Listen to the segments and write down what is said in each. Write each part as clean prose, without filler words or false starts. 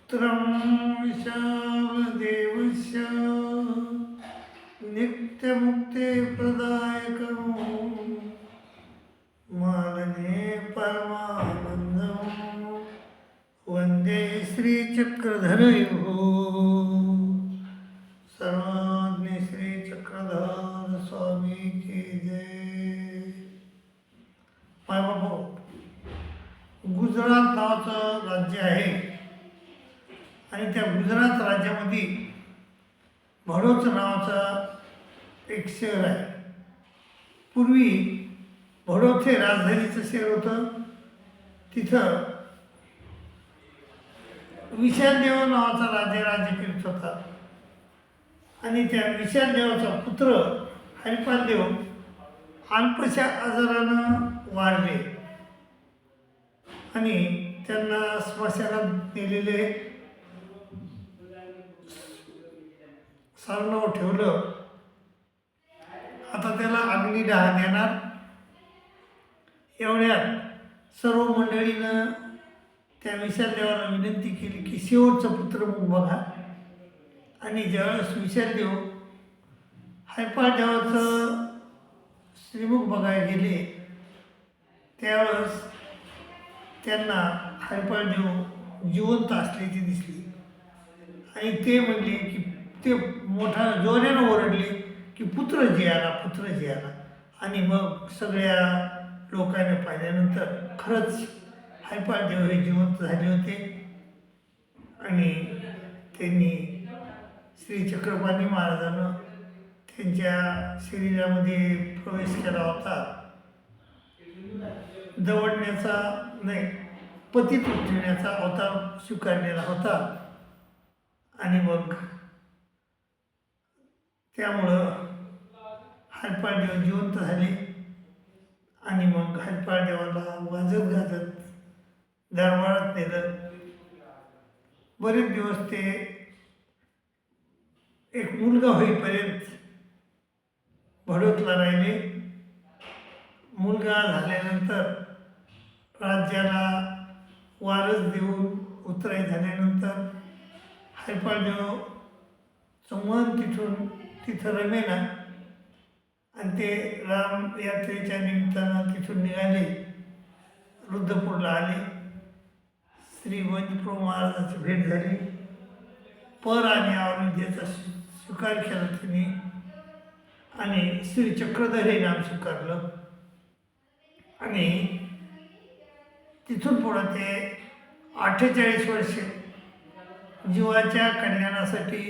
पुत्रं विशालदेवस्य नित्यमुक्तिप्रदायकं मानने परमानन्दं वन्दे श्रीचक्रधरयोः सर्वाग्नि श्रीचक्रधर स्वामी की जय. मायबापू, गुजरात नावाचं राज्य आहे आणि त्या गुजरात राज्यामध्ये भडोच नावाचा एक शहर आहे. पूर्वी भडोच हे राजधानीचं शहर होतं. तिथं विशालदेव नावाचा राजा राज्य करीत होता आणि त्या विशालदेवाचा पुत्र हरिपालदेव अल्पशा आजारानं वारले आणि त्यांना स्मशानात नेलेले सारणावर ठेवलं. आता त्याला अग्निदाह देणार. एवढ्यात सर्व मंडळीनं त्या विशालदेवाला विनंती केली की शेवटचा पुत्र मग बघा. आणि ज्यावेळेस विशालदेव हरिपालदेवाचं श्रीमुख बघायला गेले त्यावेळेस त्यांना हरिपालदेव जिवंत असल्याची दिसली आणि ते म्हणले की ते मोठा जोरानं ओरडले की पुत्र जे आला, पुत्र जे आला. आणि मग सगळ्या लोकांनी पाहिल्यानंतर खरंच हरिपालदेव हे जिवंत झाले होते आणि त्यांनी श्री चक्रपाणी महाराजांना त्यांच्या शरीरामध्ये प्रवेश केला होता. दवडण्याचा नाही, पतित उठवण्याचा अवतार स्वीकारलेला होता. आणि मग त्यामुळं हरिपालदेव जिवंत झाले आणि मग हरिपालदेवाला वाजत गाजत दरबारात नेलं. बरेच दिवस ते एक मुलगा होईपर्यंत भडोतला राहिले. मुलगा झाल्यानंतर राज्याला वारस देऊन उतराई झाल्यानंतर हरिपालदेवचं मन तिथं रमेना आणि ते राम यात्रेच्या निमित्तानं तिथून निघाले. रुद्रपूरला आले. श्री वंदप्रभू महाराजांची भेट झाली. पर आणि अवनिदेचा स्वीकार केला त्यांनी आणि श्री चक्रधर हे नाम स्वीकारलं. आणि तिथून पुढं ते 48 वर्षे जीवाच्या कल्याणासाठी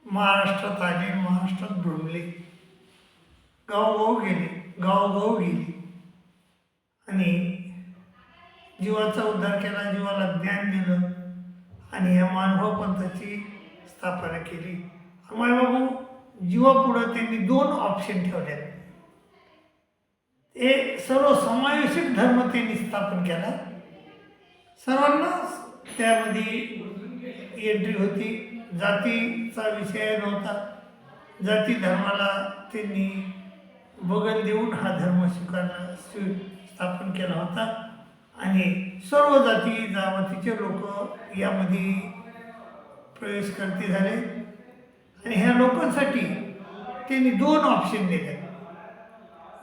महाराष्ट्रात आले. महाराष्ट्रात भ्रमले, गावोगाव गेली आणि जीवाचा उद्धार केला, जीवाला ज्ञान दिलं आणि या मानव पंथाची स्थापना केली. मायबाबू, जीवापुढं त्यांनी 2 ऑप्शन ठेवले. एक सर्वसमावेशक धर्म त्यांनी स्थापन केला. सर्वांना त्यामध्ये एंट्री होती. जातीचा विषय नव्हता. जाती धर्माला त्यांनी बगल देऊन हा धर्म स्थापन केला होता आणि सर्व जाती जमातीचे लोक यामध्ये प्रवेश करते झाले. आणि ह्या लोकांसाठी त्यांनी 2 ऑप्शन दिले.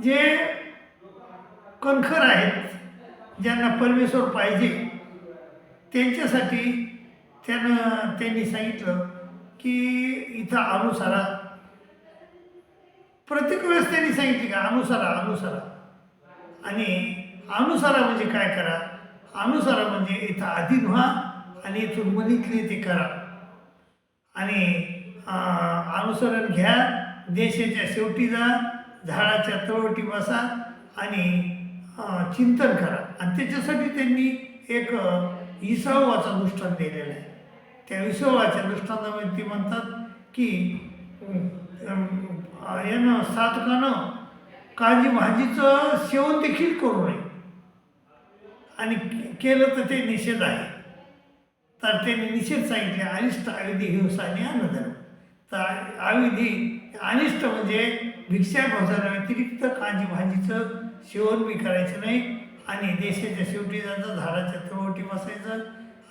जे कणखर आहेत, ज्यांना परमेश्वर पाहिजे, त्यांच्यासाठी त्यांनी सांगितलं की इथं अनुसरा. प्रत्येक वेळेस त्यांनी सांगितले का अनुसरा. आणि अनुसरा म्हणजे काय करा? अनुसरा म्हणजे इथं अधीन व्हा आणि इथून मनीतले ते करा आणि अनुसरण घ्या. देशाच्या शेवटी जा, झाडाच्या तळवटी बसा आणि चिंतन करा. आणि त्याच्यासाठी त्यांनी एक विसावाचा दृष्टांत दिलेला आहे. त्या विसावाच्या दृष्टांतामध्ये ते म्हणतात की यानं साधकानं काळजी भाजीचं सेवन देखील करू नये आणि केलं तर ते निषेध आहे. तर त्यांनी निषेध सांगितले अनिष्ट अविधी हिंसा आणि अन्नधर्म. तर अविधी अनिष्ट म्हणजे भिक्षा भोजनाव्यतिरिक्त काळजी भाजीचं सेवन बी करायचं नाही आणि देशाच्या शेवटी जायचं, झाडाच्या तळवटी बसायचं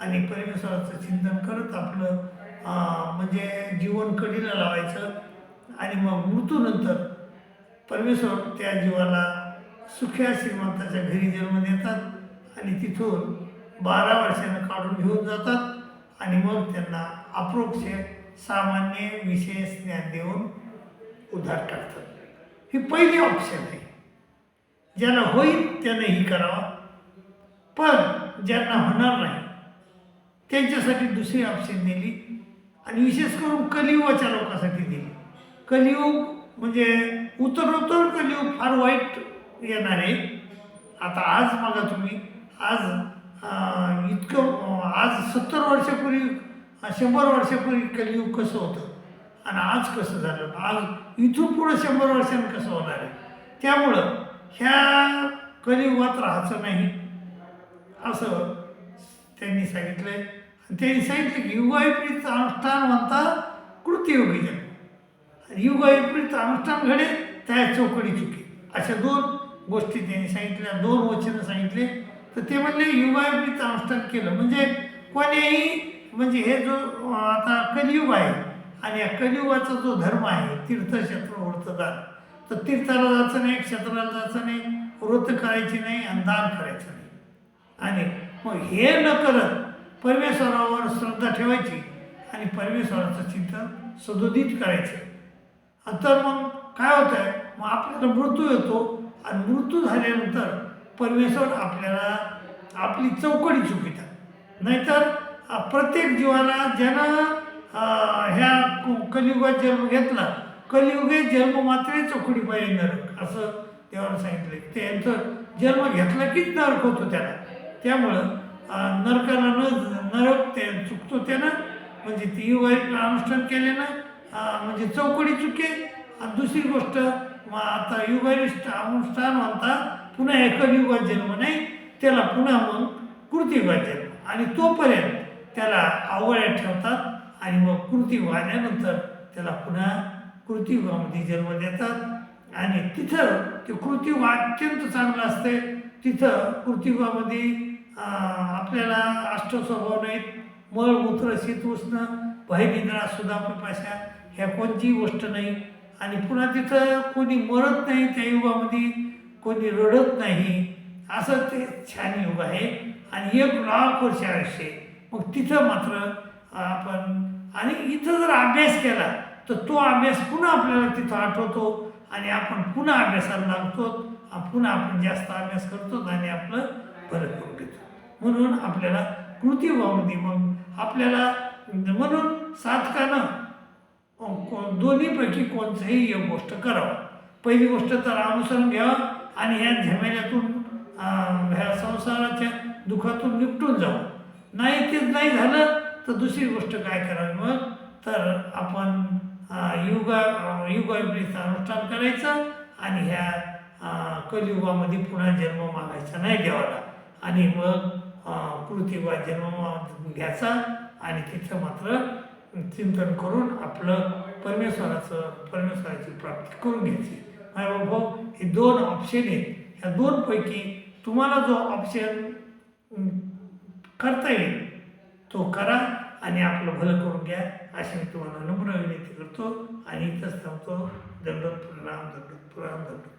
आणि परमेश्वराचं चिंतन करत आपलं म्हणजे जीवन कडीला लावायचं. आणि मग मृत्यूनंतर परमेश्वर त्या जीवाला सुख्या श्रीमंताच्या घरी जन्म देतात आणि तिथून 12 वर्षानं काढून घेऊन जातात आणि मग त्यांना अप्रोक्ष सामान्य विशेष ज्ञान देऊन उद्धार करतात. ही पहिली ऑप्शन आहे. ज्याला होईल त्याने ही करावा, पण ज्यांना होणार नाही त्यांच्यासाठी दुसरी ऑप्शन दिली आणि विशेष करून कलियुगाच्या लोकांसाठी दिली. कलियुग म्हणजे उत्तरोत्तर कलियुग फार वाईट येणार आहे. आता आज बघा तुम्ही, आज आज 70 वर्षापूर्वी 100 वर्षापूर्वी कलियुग कसं होतं आणि आज कसं झालं, आज इथून पुढं 100 वर्षांनी कसं होणार आहे. त्यामुळं ह्या कलियुगात राहायचं नाही असं त्यांनी सांगितलंय. त्यांनी सांगितलं की युगाविपरीत अनुष्ठान म्हणता कृत्ययोगी जन्म, युगाविपरीत अनुष्ठान घडे त्या चौकडी चुकी. अशा 2 गोष्टी त्यांनी सांगितल्या, 2 वचनं सांगितले. तर ते म्हणले युगाविपरीत अनुष्ठान केलं म्हणजे कोणीही म्हणजे हे जो आता कलियुग आहे आणि या कलियुगाचा जो धर्म आहे तीर्थक्षेत्र व्रतदान, तर तीर्थाला जायचं नाही, क्षेत्राला जायचं नाही, व्रत करायची नाही आणि दान करायचं नाही. आणि मग हे न करत परमेश्वरावर श्रद्धा ठेवायची आणि परमेश्वराचं चिंतन सदोदित करायचं. तर मग काय होतं आहे, मग आपल्याला मृत्यू येतो आणि मृत्यू झाल्यानंतर परमेश्वर आपल्याला आपली चौकडी चुकितात. नाहीतर प्रत्येक जीवाला ज्यानं ह्या कलियुगात जन्म घेतला, कलियुगे जन्म मात्र चौकडी पाहिजे नरक असं देवानं सांगितलं. त्यांचं जन्म घेतला कीच नरक होतो त्याला. त्यामुळं नरकाला नरक ते चुकतो त्यानं, म्हणजे ती युगाविपरीत अनुष्ठान केल्यानं म्हणजे चौकडी चुके. आणि दुसरी गोष्ट मग आता युगाविपरीत अनुष्ठान म्हणता पुन्हा हे कलियुगात जन्म नाही, त्याला पुन्हा मग कृतियुगात जन्म आणि तोपर्यंत त्याला अवळ्यात ठेवतात आणि मग कृतियुग आल्यानंतर त्याला पुन्हा कृतियुगामध्ये जन्म देतात आणि तिथं ते कृतियुग अत्यंत चांगलं असते. तिथं कृतियुगामध्ये आपल्याला अष्टस्वभाव नाहीत, मळमूत्र शीत उष्ण भयनिद्रा सुद्धा पिपाशा ह्या कोणतीही गोष्ट नाही. आणि पुन्हा तिथं कोणी मरत नाही, त्या युगामध्ये कोणी रडत नाही, असं ते छान युग आहे. आणि 1,00,000 वर्ष आयुष्य. मग तिथं मात्र आपण आणि इथं जर अभ्यास केला तर तो अभ्यास पुन्हा आपल्याला तिथं आठवतो आणि आपण पुन्हा अभ्यासाला लागतो, पुन्हा आपण जास्त अभ्यास करतो आणि आपलं भलं करून घेतो. म्हणून आपल्याला कृतियुगामध्ये मग आपल्याला म्हणून साधकानं दोन्हीपैकी कोणतंही एक गोष्ट करावं. पहिली गोष्ट तर अनुसरण घ्यावं आणि ह्या झमेल्यातून ह्या संसाराच्या दुःखातून निपटून जावं. नाही ते नाही झालं तर दुसरी गोष्ट काय करावी मग, तर आपण युगाविपरीत अनुष्ठान करायचं आणि ह्या कलियुगामध्ये पुन्हा जन्म मागायचा नाही देवाला आणि मग कृतियुगात जन्म घ्यायचा आणि तिथं मात्र चिंतन करून आपलं परमेश्वराची प्राप्ती करून घ्यायची. भाऊ हे 2 ऑप्शन आहेत. ह्या 2 पैकी तुम्हाला जो ऑप्शन करता येईल तो करा आणि आपलं भलं करून घ्या अशी मी तुम्हाला नम्र विनंती करतो आणि इथंच थांबतो. दंडोत प्रणाम, दंडोत प्रणाम, दंडोत.